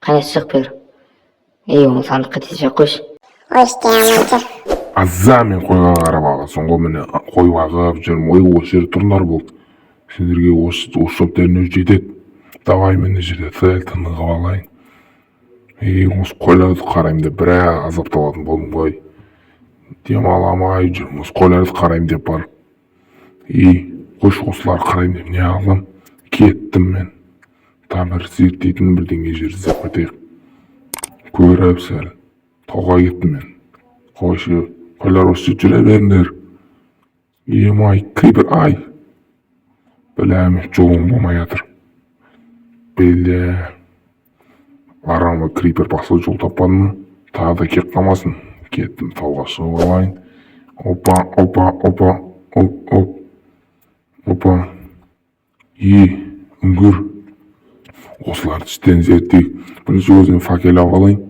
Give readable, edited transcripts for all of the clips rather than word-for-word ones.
Қане шық бер. Оны сандыққа тез қойшы. Ой, іште амантыр. Аза мен қойға қарап алғансың ғой, міне қойға қарап жүрмін. Ой, осы жер тұрыңдар болды. Сендерге осы шөптеріне жетеді. Давай мені жерде сәл тынығып алайын. Осы қойларды қараймын деп біраз азапталатын болдым ғой. Демаламай жүрмін, осы қойларды қараймын деп бар. Қойшы осылар қараймын деп не алдым? Кеттім мен. Тамыр зерттейтін бірдеңе жер іздеп кетейік. Көріп сәл. Тауға кеттім мен. Қойшы, қойлар осы жүре беріңдер. Ай, крипер, ай. Біләм, жолым болмай жатыр. Белде. Арама крипер басыл жол таппадым. Тағы да кеп қалмасын. Кеттім, тауға шығып алайын. Опа. Үңгір. Осыларды іштен зерттейік. Бірінші өзіме факел алайын.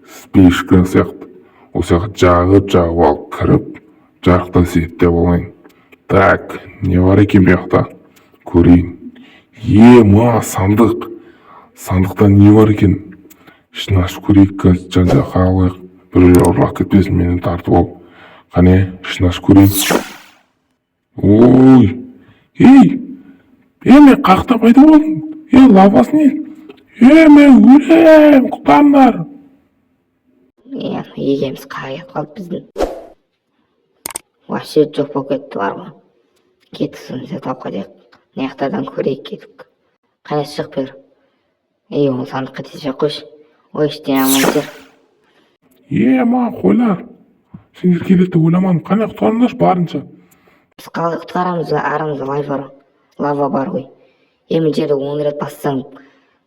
Спешкі сияқты. Осы жағып алып кіріп, жарықтан зерттеп алайын. Так, не бар екен бұяқта? Көрейін. Сандық. Сандықта не бар екен? Ішін ашып көрейік, жан-жаққа алайық. Біреулер ұрлап кетпесін, мені тартып ал. Қане, ішін ашып көрейін. Ой, мен қақта пайда болдым. Лавасы не? Мен өлем, құтандар. Егеміз қағайып қалып біздің. Вообще жоқ болып кетті бар ғой. Кетік сонысы тауға дейік. Неқтадан көрейік кетік. Қане шық бер. Оны сандыққа тез қойшы. Ой, іште амантыр. Қойлар. Сендер келеді ойламадым. Қане құтқарыңдаршы барынша. Біз қалай құтқарамыз, арамызда лава бар ғой. Мына жерде 10 рет бассаң,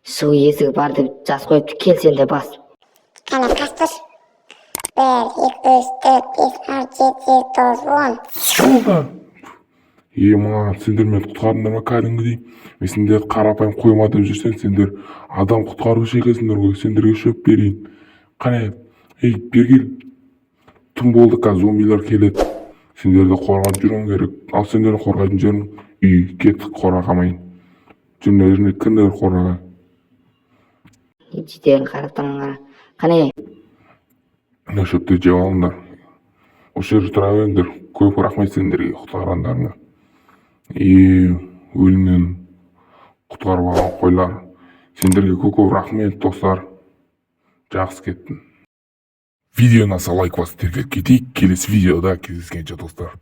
шығу есігі бар деп жаз қойыпты. Кел сен де бас. Қане қастыр. 1, 2, 3, 4, 5, 6, 7, 8, 9, 10. Болды. Сендер мен құтқарыңдар ма кәдімгідей? Мен сендер қарапайым қойма деп жүрсең, сендер адам құтқарушы екенсіңдер ғой. Сендерге шөп берейін. Қане, бергел. Түн болды, қазір зомбилар келеді. Сендерді қорғап жүруің керек. Ал сендерді қорғайтын жерің кеттік қорғамайын. Жүрмелеріне кімдер қорғаға? Жетерін қараттан қара. Қане? Шөпті жеп алыңдар. Осы жерде тұра беріңдер. Көп рахмет сендерге құтқарғандарыңа. Өлімнен құтқарып алған қойлар. Сендерге көп рахмет достар. Жақсы кеттің. Видеоны аса лайк басып теркеліп кетейік. Келесі видеода кездескенше достар.